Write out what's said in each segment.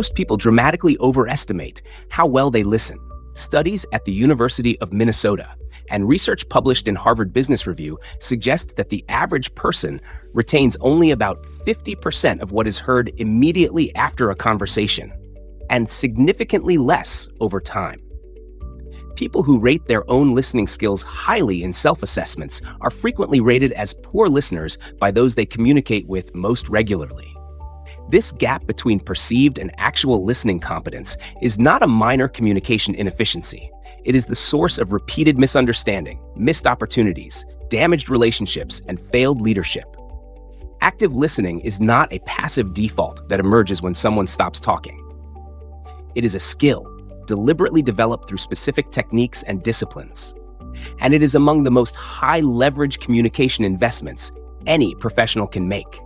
most people dramatically overestimate how well they listen. Studies at the University of Minnesota and research published in Harvard Business Review suggest that the average person retains only about 50% of what is heard immediately after a conversation, and significantly less over time. People who rate their own listening skills highly in self-assessments are frequently rated as poor listeners by those they communicate with most regularly. This gap between perceived and actual listening competence is not a minor communication inefficiency. It is the source of repeated misunderstanding, missed opportunities, damaged relationships, and failed leadership. Active listening is not a passive default that emerges when someone stops talking. It is a skill deliberately developed through specific techniques and disciplines. And it is among the most high-leverage communication investments any professional can make.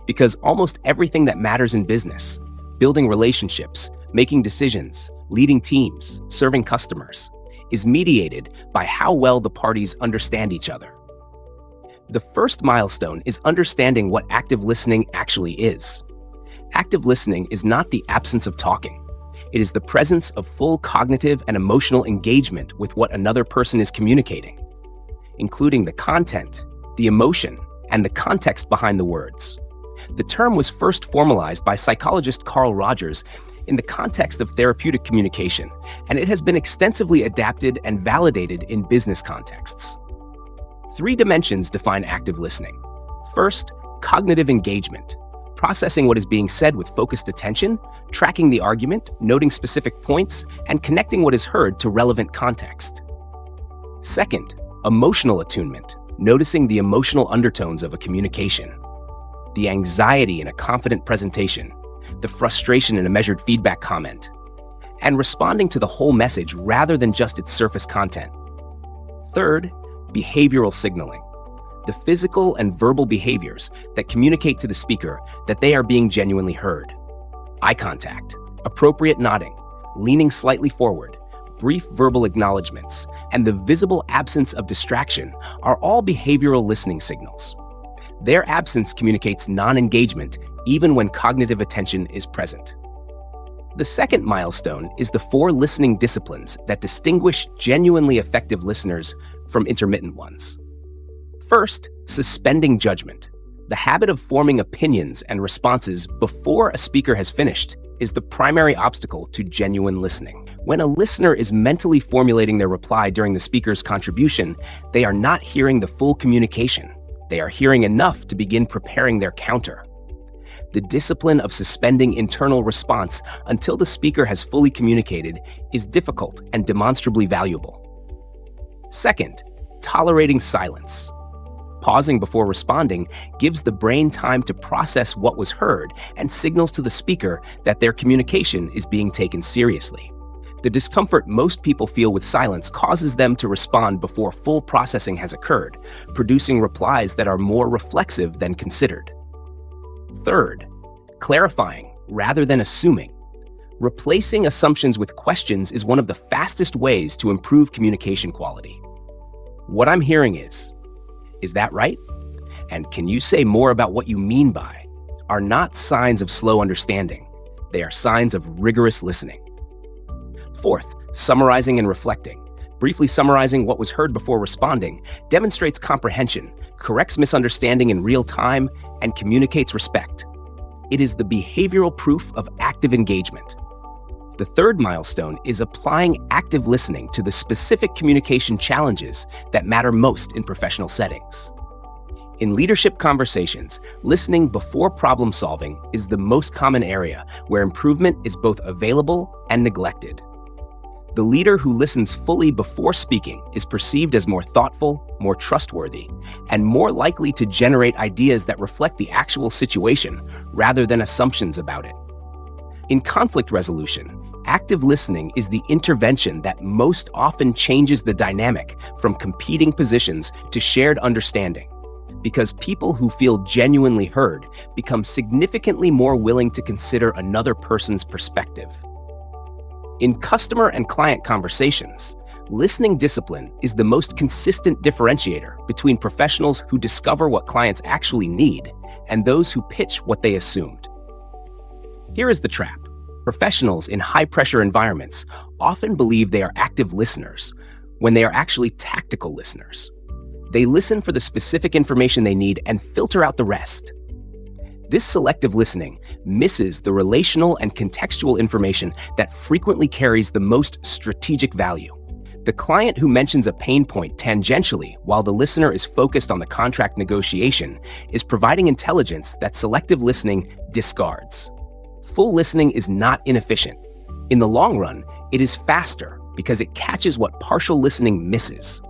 Because almost everything that matters in business, building relationships, making decisions, leading teams, serving customers, is mediated by how well the parties understand each other. The first milestone is understanding what active listening actually is. Active listening is not the absence of talking. It is the presence of full cognitive and emotional engagement with what another person is communicating, including the content, the emotion, and the context behind the words. The term was first formalized by psychologist Carl Rogers in the context of therapeutic communication, and it has been extensively adapted and validated in business contexts. 3 dimensions define active listening. First, cognitive engagement, processing what is being said with focused attention, tracking the argument, noting specific points, and connecting what is heard to relevant context. Second, emotional attunement, noticing the emotional undertones of a communication. The anxiety in a confident presentation, the frustration in a measured feedback comment, and responding to the whole message rather than just its surface content. Third, behavioral signaling, the physical and verbal behaviors that communicate to the speaker that they are being genuinely heard. Eye contact, appropriate nodding, leaning slightly forward, brief verbal acknowledgments, and the visible absence of distraction are all behavioral listening signals. Their absence communicates non-engagement even when cognitive attention is present. The second milestone is the 4 listening disciplines that distinguish genuinely effective listeners from intermittent ones. First, suspending judgment. The habit of forming opinions and responses before a speaker has finished is the primary obstacle to genuine listening. When a listener is mentally formulating their reply during the speaker's contribution, they are not hearing the full communication. They are hearing enough to begin preparing their counter. The discipline of suspending internal response until the speaker has fully communicated is difficult and demonstrably valuable. Second, tolerating silence. Pausing before responding gives the brain time to process what was heard and signals to the speaker that their communication is being taken seriously. The discomfort most people feel with silence causes them to respond before full processing has occurred, producing replies that are more reflexive than considered. Third, clarifying rather than assuming. Replacing assumptions with questions is one of the fastest ways to improve communication quality. What I'm hearing is that right? And can you say more about what you mean by? Are not signs of slow understanding. They are signs of rigorous listening. Fourth, summarizing and reflecting. Briefly summarizing what was heard before responding demonstrates comprehension, corrects misunderstanding in real time, and communicates respect. It is the behavioral proof of active engagement. The third milestone is applying active listening to the specific communication challenges that matter most in professional settings. In leadership conversations, listening before problem solving is the most common area where improvement is both available and neglected. The leader who listens fully before speaking is perceived as more thoughtful, more trustworthy, and more likely to generate ideas that reflect the actual situation rather than assumptions about it. In conflict resolution, active listening is the intervention that most often changes the dynamic from competing positions to shared understanding, because people who feel genuinely heard become significantly more willing to consider another person's perspective. In customer and client conversations, listening discipline is the most consistent differentiator between professionals who discover what clients actually need and those who pitch what they assumed. Here is the trap. Professionals in high-pressure environments often believe they are active listeners when they are actually tactical listeners. They listen for the specific information they need and filter out the rest. This selective listening misses the relational and contextual information that frequently carries the most strategic value. The client who mentions a pain point tangentially while the listener is focused on the contract negotiation is providing intelligence that selective listening discards. Full listening is not inefficient. In the long run, it is faster because it catches what partial listening misses.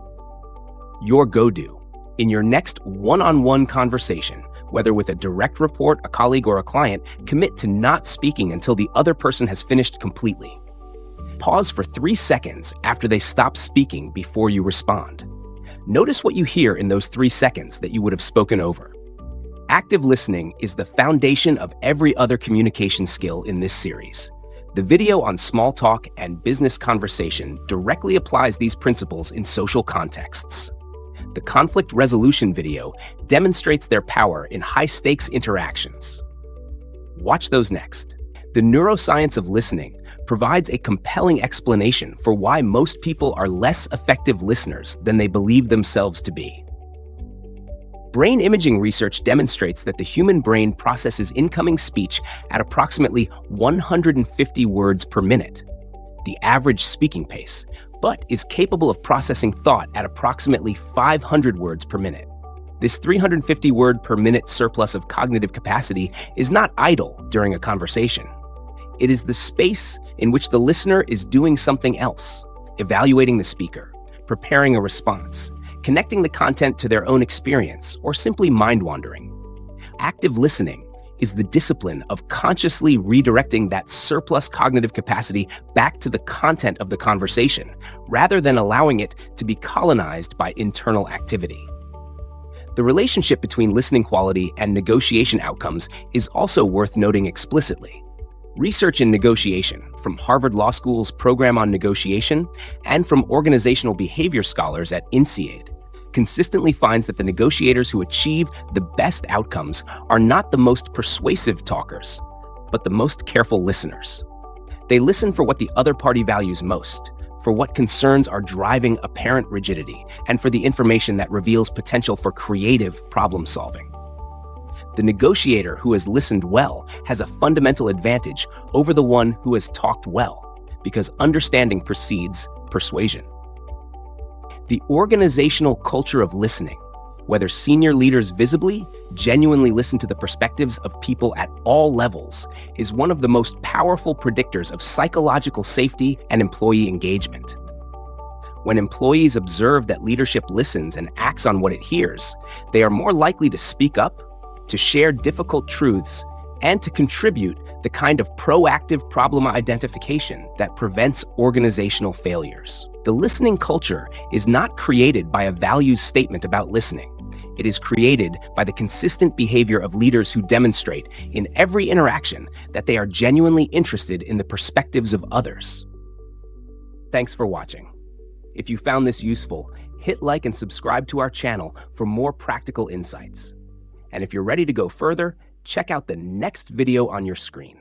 Your go-to in your next one-on-one conversation, whether with a direct report, a colleague, or a client, commit to not speaking until the other person has finished completely. Pause for 3 seconds after they stop speaking before you respond. Notice what you hear in those 3 seconds that you would have spoken over. Active listening is the foundation of every other communication skill in this series. The video on small talk and business conversation directly applies these principles in social contexts. The conflict resolution video demonstrates their power in high-stakes interactions. Watch those next. The Neuroscience of Listening provides a compelling explanation for why most people are less effective listeners than they believe themselves to be. Brain imaging research demonstrates that the human brain processes incoming speech at approximately 150 words per minute, the average speaking pace, but is capable of processing thought at approximately 500 words per minute. This 350 word per minute surplus of cognitive capacity is not idle during a conversation. It is the space in which the listener is doing something else, evaluating the speaker, preparing a response, connecting the content to their own experience, or simply mind-wandering. Active listening is the discipline of consciously redirecting that surplus cognitive capacity back to the content of the conversation, rather than allowing it to be colonized by internal activity. The relationship between listening quality and negotiation outcomes is also worth noting explicitly. Research in negotiation from Harvard Law School's Program on Negotiation and from organizational behavior scholars at INSEAD consistently finds that the negotiators who achieve the best outcomes are not the most persuasive talkers, but the most careful listeners. They listen for what the other party values most, for what concerns are driving apparent rigidity, and for the information that reveals potential for creative problem solving. The negotiator who has listened well has a fundamental advantage over the one who has talked well, because understanding precedes persuasion. The organizational culture of listening, whether senior leaders visibly, genuinely listen to the perspectives of people at all levels, is one of the most powerful predictors of psychological safety and employee engagement. When employees observe that leadership listens and acts on what it hears, they are more likely to speak up, to share difficult truths, and to contribute the kind of proactive problem identification that prevents organizational failures. The listening culture is not created by a values statement about listening. It is created by the consistent behavior of leaders who demonstrate in every interaction that they are genuinely interested in the perspectives of others. Thanks for watching. If you found this useful, hit like and subscribe to our channel for more practical insights. And if you're ready to go further, check out the next video on your screen.